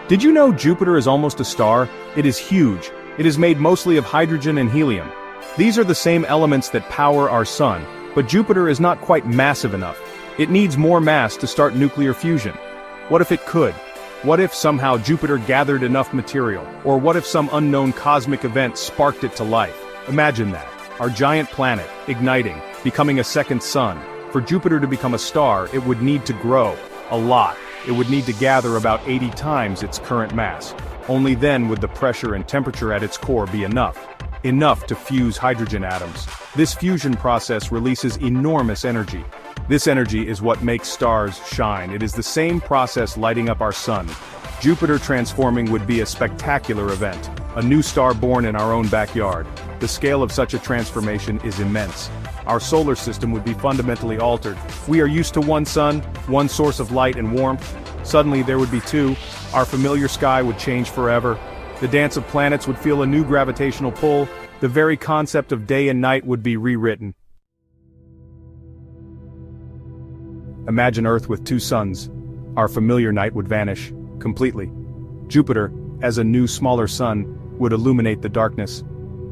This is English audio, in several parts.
Did you know Jupiter is almost a star? It is huge. It is made mostly of hydrogen and helium. These are the same elements that power our sun, but Jupiter is not quite massive enough. It needs more mass to start nuclear fusion. What if it could? What if somehow Jupiter gathered enough material? Or what if some unknown cosmic event sparked it to life? Imagine that. Our giant planet, igniting, becoming a second sun. For Jupiter to become a star, it would need to grow. A lot. It would need to gather about 80 times its current mass. Only then would the pressure and temperature at its core be enough. Enough to fuse hydrogen atoms. This fusion process releases enormous energy. This energy is what makes stars shine. It is the same process lighting up our sun. Jupiter transforming would be a spectacular event. A new star born in our own backyard. The scale of such a transformation is immense. Our solar system would be fundamentally altered. We are used to one sun, one source of light and warmth. Suddenly there would be two. Our familiar sky would change forever. The dance of planets would feel a new gravitational pull. The very concept of day and night would be rewritten. Imagine Earth with two suns. Our familiar night would vanish, completely. Jupiter, as a new smaller sun, would illuminate the darkness.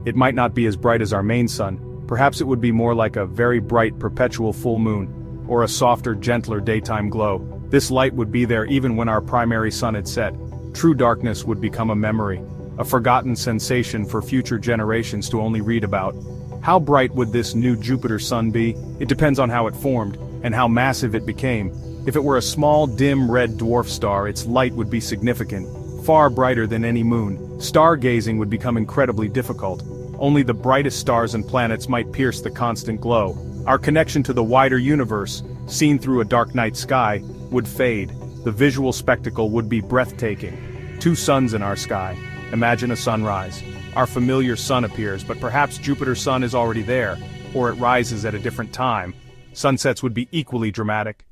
It might not be as bright as our main sun. Perhaps it would be more like a very bright perpetual full moon, or a softer, gentler daytime glow. This light would be there even when our primary sun had set. True darkness would become a memory, a forgotten sensation for future generations to only read about. How bright would this new Jupiter sun be? It depends on how it formed, and how massive it became. If it were a small, dim red dwarf star, its light would be significant, far brighter than any moon. Stargazing would become incredibly difficult. Only the brightest stars and planets might pierce the constant glow. Our connection to the wider universe, seen through a dark night sky, would fade. The visual spectacle would be breathtaking. Two suns in our sky. Imagine a sunrise. Our familiar sun appears, but perhaps Jupiter's sun is already there, or it rises at a different time. Sunsets would be equally dramatic.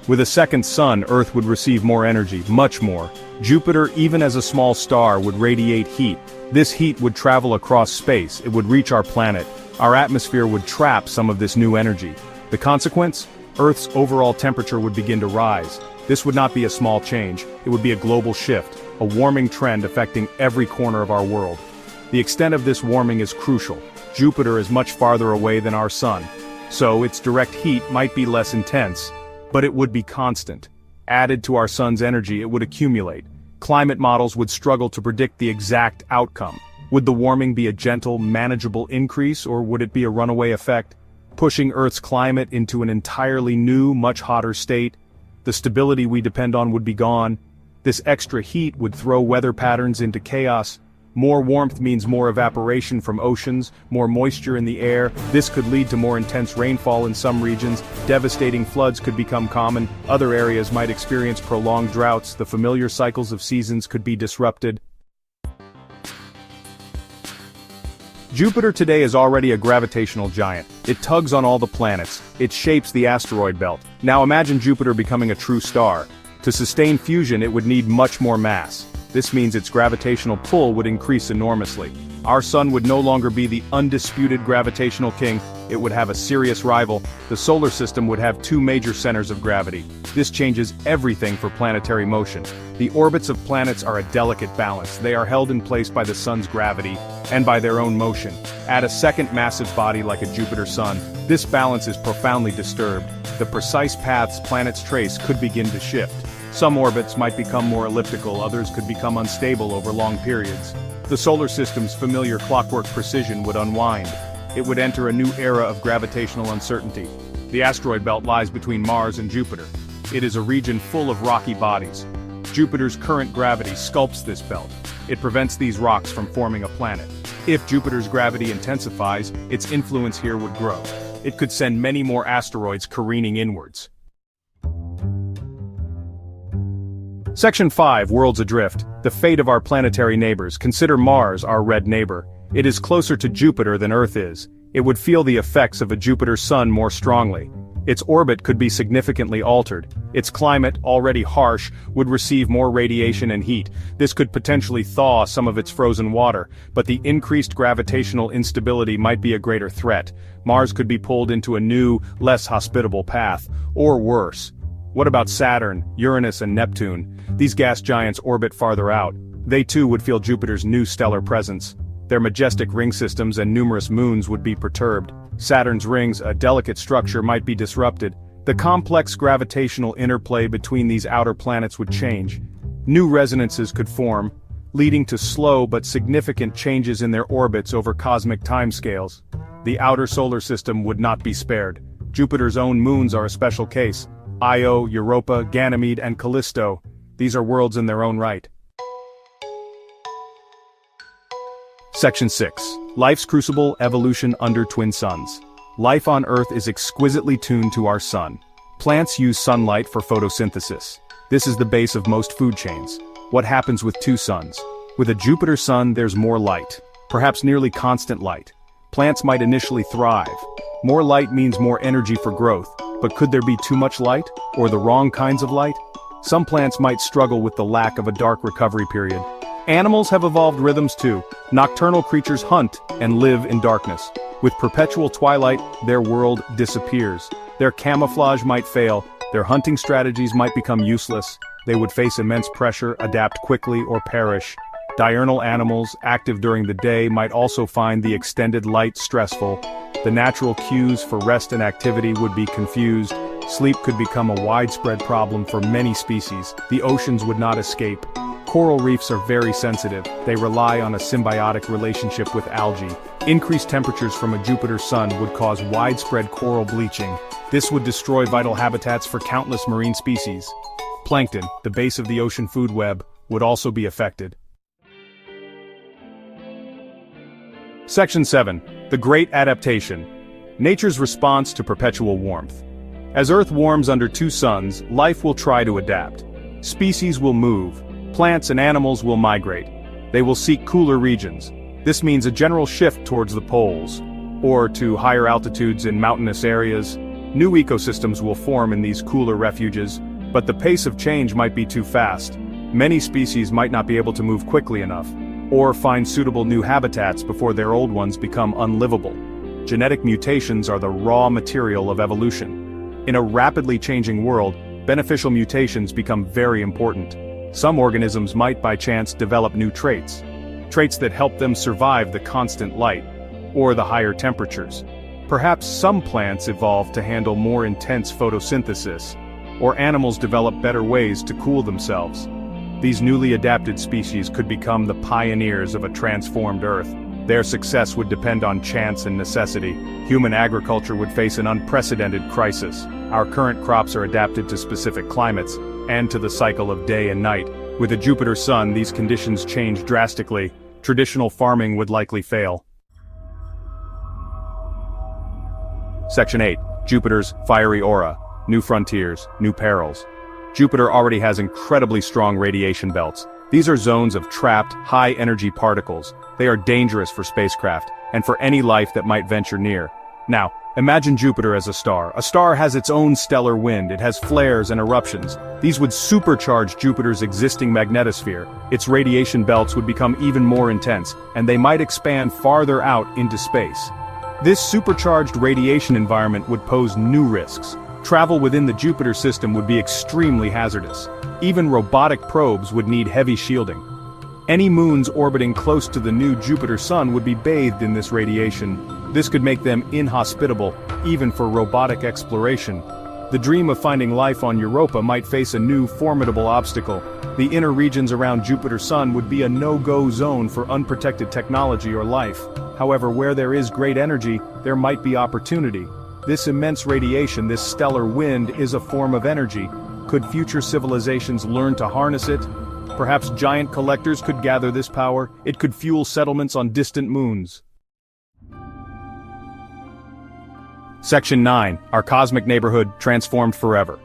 With a second sun, Earth would receive more energy, much more. Jupiter, even as a small star, would radiate heat. This heat would travel across space, it would reach our planet. Our atmosphere would trap some of this new energy. The consequence? Earth's overall temperature would begin to rise. This would not be a small change, it would be a global shift, a warming trend affecting every corner of our world. The extent of this warming is crucial. Jupiter is much farther away than our sun, so its direct heat might be less intense, but it would be constant. Added to our sun's energy, it would accumulate. Climate models would struggle to predict the exact outcome. Would the warming be a gentle, manageable increase, or would it be a runaway effect, pushing Earth's climate into an entirely new, much hotter state? The stability we depend on would be gone. This extra heat would throw weather patterns into chaos. More warmth means more evaporation from oceans, more moisture in the air. This could lead to more intense rainfall in some regions. Devastating floods could become common. Other areas might experience prolonged droughts. The familiar cycles of seasons could be disrupted. Jupiter today is already a gravitational giant. It tugs on all the planets. It shapes the asteroid belt. Now imagine Jupiter becoming a true star. To sustain fusion, it would need much more mass. This means its gravitational pull would increase enormously. Our sun would no longer be the undisputed gravitational king, it would have a serious rival. The solar system would have two major centers of gravity. This changes everything for planetary motion. The orbits of planets are a delicate balance. They are held in place by the sun's gravity, and by their own motion. Add a second massive body like a Jupiter sun, this balance is profoundly disturbed. The precise paths planets trace could begin to shift. Some orbits might become more elliptical, others could become unstable over long periods. The solar system's familiar clockwork precision would unwind. It would enter a new era of gravitational uncertainty. The asteroid belt lies between Mars and Jupiter. It is a region full of rocky bodies. Jupiter's current gravity sculpts this belt. It prevents these rocks from forming a planet. If Jupiter's gravity intensifies, its influence here would grow. It could send many more asteroids careening inwards. Section 5, Worlds Adrift. The fate of our planetary neighbors. Consider Mars our red neighbor. It is closer to Jupiter than Earth is. It would feel the effects of a Jupiter sun more strongly. Its orbit could be significantly altered. Its climate, already harsh, would receive more radiation and heat. This could potentially thaw some of its frozen water, but the increased gravitational instability might be a greater threat. Mars could be pulled into a new, less hospitable path, or worse. What about Saturn, Uranus and Neptune? These gas giants orbit farther out. They too would feel Jupiter's new stellar presence. Their majestic ring systems and numerous moons would be perturbed. Saturn's rings, a delicate structure, might be disrupted. The complex gravitational interplay between these outer planets would change. New resonances could form, leading to slow but significant changes in their orbits over cosmic timescales. The outer solar system would not be spared. Jupiter's own moons are a special case. Io, Europa, Ganymede, and Callisto. These are worlds in their own right. Section 6. Life's Crucible: Evolution Under Twin Suns. Life on Earth is exquisitely tuned to our sun. Plants use sunlight for photosynthesis. This is the base of most food chains. What happens with two suns? With a Jupiter sun, there's more light. Perhaps nearly constant light. Plants might initially thrive. More light means more energy for growth, but could there be too much light? Or the wrong kinds of light? Some plants might struggle with the lack of a dark recovery period. Animals have evolved rhythms too. Nocturnal creatures hunt and live in darkness. With perpetual twilight, their world disappears. Their camouflage might fail, their hunting strategies might become useless, they would face immense pressure, adapt quickly, or perish. Diurnal animals, active during the day, might also find the extended light stressful. The natural cues for rest and activity would be confused. Sleep could become a widespread problem for many species. The oceans would not escape. Coral reefs are very sensitive. They rely on a symbiotic relationship with algae. Increased temperatures from a Jupiter sun would cause widespread coral bleaching. This would destroy vital habitats for countless marine species. Plankton, the base of the ocean food web, would also be affected. Section 7. The Great Adaptation. Nature's response to perpetual warmth. As Earth warms under two suns, life will try to adapt. Species will move. Plants and animals will migrate. They will seek cooler regions. This means a general shift towards the poles, or to higher altitudes in mountainous areas. New ecosystems will form in these cooler refuges, but the pace of change might be too fast. Many species might not be able to move quickly enough, or find suitable new habitats before their old ones become unlivable. Genetic mutations are the raw material of evolution. In a rapidly changing world, beneficial mutations become very important. Some organisms might by chance develop new traits that help them survive the constant light, or the higher temperatures. Perhaps some plants evolve to handle more intense photosynthesis, or animals develop better ways to cool themselves. These newly adapted species could become the pioneers of a transformed Earth. Their success would depend on chance and necessity. Human agriculture would face an unprecedented crisis. Our current crops are adapted to specific climates, and to the cycle of day and night. With a Jupiter sun, these conditions change drastically. Traditional farming would likely fail. Section 8. Jupiter's fiery aura. New frontiers, new perils. Jupiter already has incredibly strong radiation belts. These are zones of trapped, high-energy particles. They are dangerous for spacecraft, and for any life that might venture near. Now, imagine Jupiter as a star. A star has its own stellar wind. It has flares and eruptions. These would supercharge Jupiter's existing magnetosphere. Its radiation belts would become even more intense, and they might expand farther out into space. This supercharged radiation environment would pose new risks. Travel within the Jupiter system would be extremely hazardous. Even robotic probes would need heavy shielding. Any moons orbiting close to the new Jupiter sun would be bathed in this radiation. This could make them inhospitable, even for robotic exploration. The dream of finding life on Europa might face a new formidable obstacle. The inner regions around Jupiter's sun would be a no-go zone for unprotected technology or life. However, where there is great energy, there might be opportunity. This immense radiation, this stellar wind, is a form of energy. Could future civilizations learn to harness it? Perhaps giant collectors could gather this power. It could fuel settlements on distant moons. Section 9. Our cosmic neighborhood transformed forever.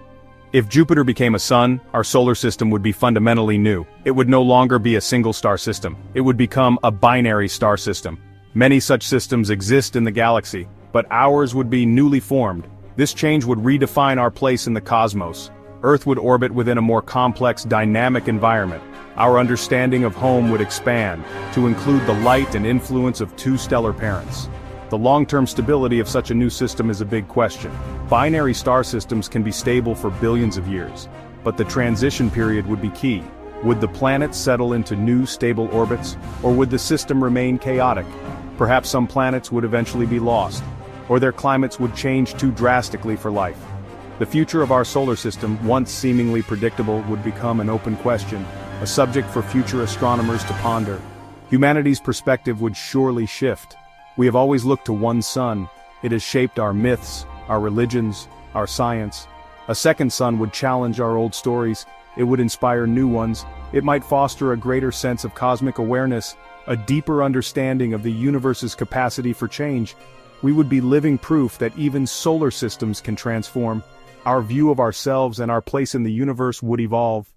If Jupiter became a sun, our solar system would be fundamentally new. It would no longer be a single star system. It would become a binary star system. Many such systems exist in the galaxy, but ours would be newly formed. This change would redefine our place in the cosmos. Earth would orbit within a more complex, dynamic environment. Our understanding of home would expand, to include the light and influence of two stellar parents. The long-term stability of such a new system is a big question. Binary star systems can be stable for billions of years, but the transition period would be key. Would the planets settle into new stable orbits, or would the system remain chaotic? Perhaps some planets would eventually be lost, or their climates would change too drastically for life. The future of our solar system, once seemingly predictable, would become an open question, a subject for future astronomers to ponder. Humanity's perspective would surely shift. We have always looked to one sun. It has shaped our myths, our religions, our science. A second sun would challenge our old stories. It would inspire new ones. It might foster a greater sense of cosmic awareness, a deeper understanding of the universe's capacity for change. We would be living proof that even solar systems can transform. Our view of ourselves and our place in the universe would evolve.